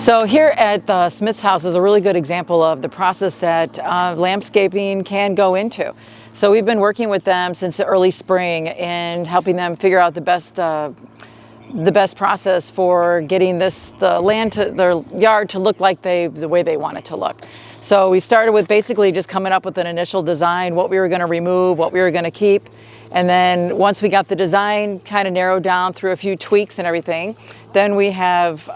So here at the Smith's house is a really good example of the process that landscaping can go into. So we've been working with them since the early spring and helping them figure out the best process for getting the land to their yard to look like the way they want it to look. So we started with basically just coming up with an initial design, what we were going to remove, what we were going to keep. And then once we got the design kind of narrowed down through a few tweaks and everything, then we have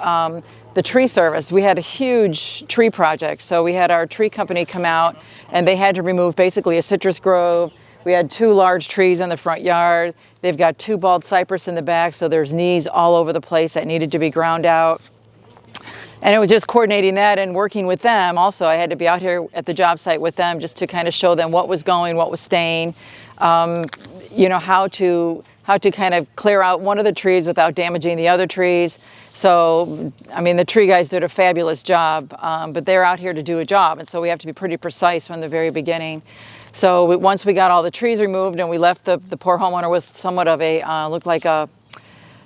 the tree service. We had a huge tree project. So we had our tree company come out and they had to remove basically a citrus grove. We had 2 large trees in the front yard. They've got 2 bald cypress in the back, so there's knees all over the place that needed to be ground out. And it was just coordinating that and working with them. Also, I had to be out here at the job site with them just to kind of show them what was going, what was staying, you know, how to kind of clear out one of the trees without damaging the other trees. So, I mean, the tree guys did a fabulous job, but they're out here to do a job, and so we have to be pretty precise from the very beginning. So once we got all the trees removed and we left the poor homeowner with somewhat of a, looked like a,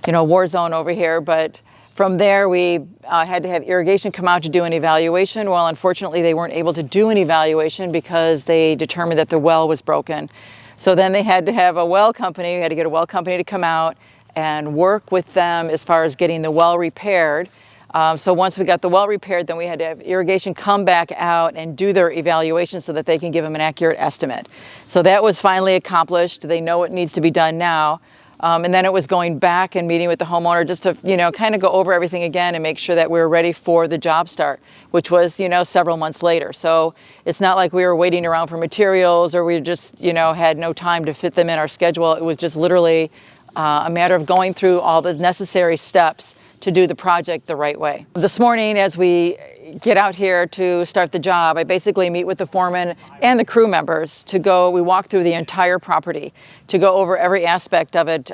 you know, war zone over here, but from there we had to have irrigation come out to do an evaluation. Well, unfortunately they weren't able to do an evaluation because they determined that the well was broken. So then they had to have a well company, we had to get a well company to come out and work with them as far as getting the well repaired. So once we got the well repaired, then we had to have irrigation come back out and do their evaluation so that they can give them an accurate estimate. So that was finally accomplished. They know what needs to be done now. And then it was going back and meeting with the homeowner just to, you know, kind of go over everything again and make sure that we were ready for the job start, which was, you know, several months later. So it's not like we were waiting around for materials or we just, you know, had no time to fit them in our schedule. It was just literally a matter of going through all the necessary steps to do the project the right way. This morning, as we get out here to start the job, I basically meet with the foreman and the crew members to go, we walk through the entire property to go over every aspect of it.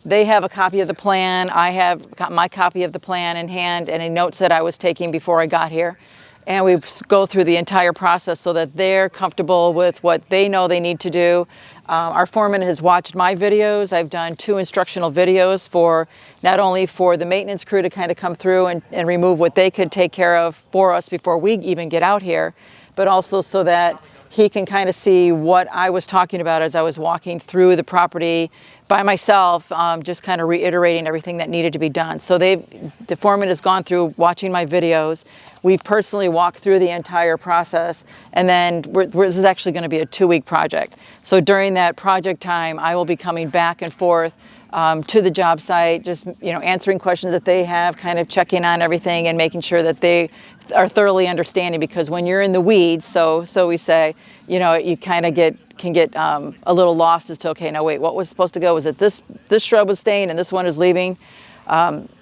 They have a copy of the plan, I have got my copy of the plan in hand and any notes that I was taking before I got here. And we go through the entire process so that they're comfortable with what they know they need to do. Our foreman has watched my videos. I've done 2 instructional videos for not only for the maintenance crew to kind of come through and remove what they could take care of for us before we even get out here, but also so that he can kind of see what I was talking about as I was walking through the property by myself, just kind of reiterating everything that needed to be done. So the foreman has gone through watching my videos. We've personally walked through the entire process, and then this is actually going to be a 2-week project. So during that project time, I will be coming back and forth to the job site, just, you know, answering questions that they have, kind of checking on everything and making sure that they are thoroughly understanding, because when you're in the weeds, so we say, you know, you kind of can get a little lost as to, okay, now wait, what was supposed to go? Was it this shrub was staying and this one is leaving?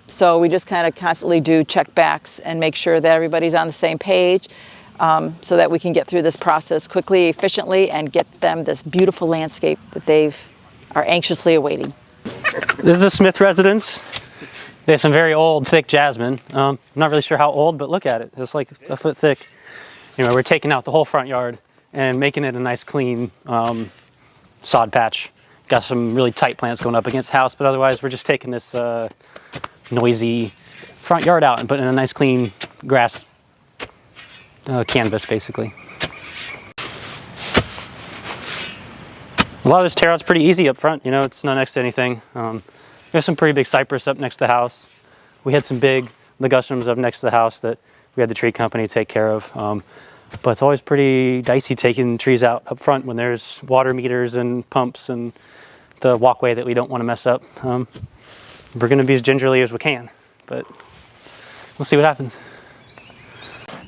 So we just kind of constantly do check backs and make sure that everybody's on the same page, so that we can get through this process quickly, efficiently, and get them this beautiful landscape that they are anxiously awaiting. This is a Smith residence. They have some very old, thick jasmine. I'm not really sure how old, but look at it. It's like a foot thick. Anyway, we're taking out the whole front yard and making it a nice, clean sod patch. Got some really tight plants going up against the house, but otherwise we're just taking this noisy front yard out and putting in a nice, clean grass canvas, basically. A lot of this tear out's pretty easy up front, you know, it's not next to anything. There's some pretty big cypress up next to the house. We had some big ligustrum up next to the house that we had the tree company take care of. But it's always pretty dicey taking trees out up front when there's water meters and pumps and the walkway that we don't want to mess up. We're going to be as gingerly as we can, but we'll see what happens.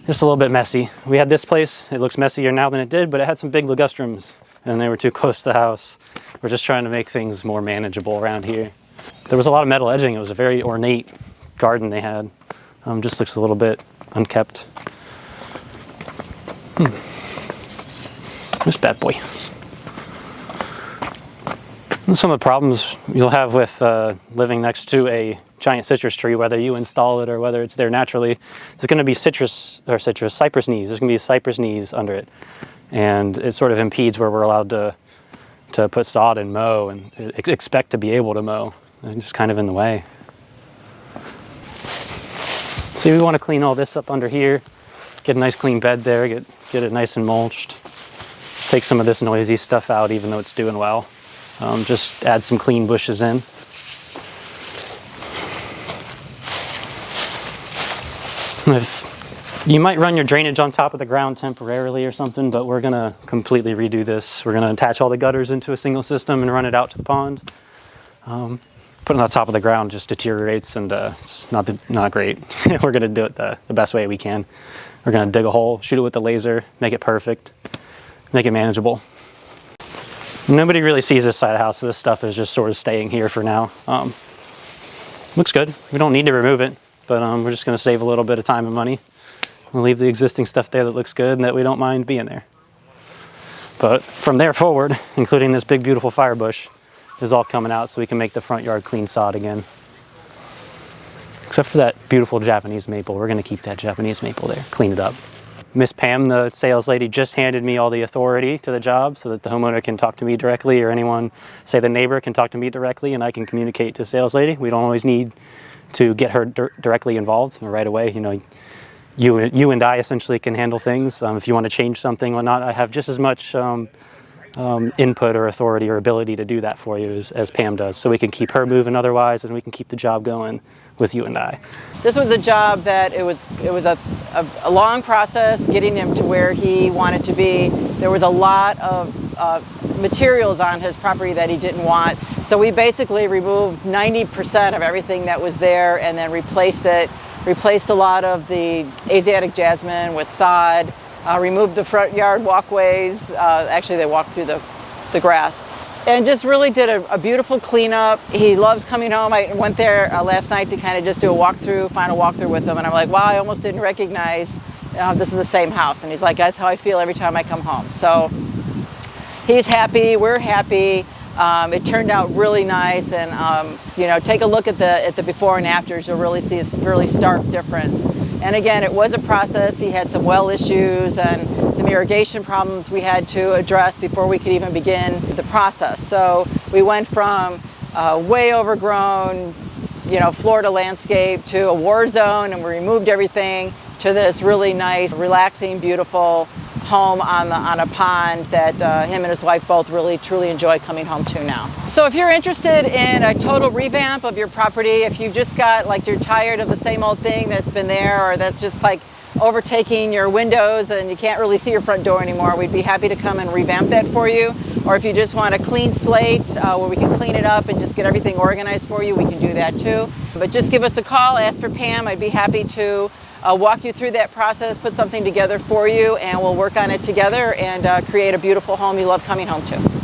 Just a little bit messy. We had this place, it looks messier now than it did, but it had some big ligustrums and they were too close to the house. We're just trying to make things more manageable around here. There was a lot of metal edging. It was a very ornate garden they had. Just looks a little bit unkept. This bad boy. And some of the problems you'll have with living next to a giant citrus tree, whether you install it or whether it's there naturally, there's going to be cypress knees. There's going to be cypress knees under it, and it sort of impedes where we're allowed to put sod and mow and expect to be able to mow. It's just kind of in the way. So we want to clean all this up under here, get a nice clean bed there, get it nice and mulched. Take some of this noisy stuff out even though it's doing well. Just add some clean bushes in. You might run your drainage on top of the ground temporarily or something, but we're gonna completely redo this. We're gonna attach all the gutters into a single system and run it out to the pond. Putting it on top of the ground just deteriorates, and it's not great. We're gonna do it the best way we can. We're gonna dig a hole, shoot it with the laser, make it perfect, make it manageable. Nobody really sees this side of the house, so this stuff is just sort of staying here for now. Looks good. We don't need to remove it, but we're just gonna save a little bit of time and money. We'll leave the existing stuff there that looks good and that we don't mind being there. But from there forward, including this big beautiful fire bush, is all coming out so we can make the front yard clean sod again. Except for that beautiful Japanese maple. We're gonna keep that Japanese maple there, clean it up. Miss Pam, the sales lady, just handed me all the authority to the job so that the homeowner can talk to me directly, or anyone, say the neighbor, can talk to me directly, and I can communicate to the sales lady. We don't always need to get her directly involved right away. You know, you and I essentially can handle things. If you want to change something or not, I have just as much input or authority or ability to do that for you as Pam does. So we can keep her moving otherwise, and we can keep the job going with you and I. This was a job that it was a long process getting him to where he wanted to be. There was a lot of materials on his property that he didn't want. So we basically removed 90% of everything that was there and then replaced it. Replaced a lot of the Asiatic jasmine with sod, removed the front yard walkways. Actually, they walked through the grass. And just really did a beautiful cleanup. He loves coming home. I went there last night to kind of just do a final walkthrough with him. And I'm like, wow, I almost didn't recognize this is the same house. And he's like, that's how I feel every time I come home. So he's happy, we're happy. It turned out really nice, and you know, take a look at the before and afters. You'll really see a really stark difference. And again, it was a process. He had some well issues and some irrigation problems we had to address before we could even begin the process. So we went from way overgrown, you know, Florida landscape to a war zone, and we removed everything to this really nice, relaxing, beautiful home on a pond that him and his wife both really truly enjoy coming home to now. So if you're interested in a total revamp of your property, if you've just got, like, you're tired of the same old thing that's been there, or that's just like overtaking your windows and you can't really see your front door anymore, we'd be happy to come and revamp that for you. Or if you just want a clean slate where we can clean it up and just get everything organized for you, we can do that too. But just give us a call, ask for Pam. I'd be happy to walk you through that process, put something together for you, and we'll work on it together and create a beautiful home you love coming home to.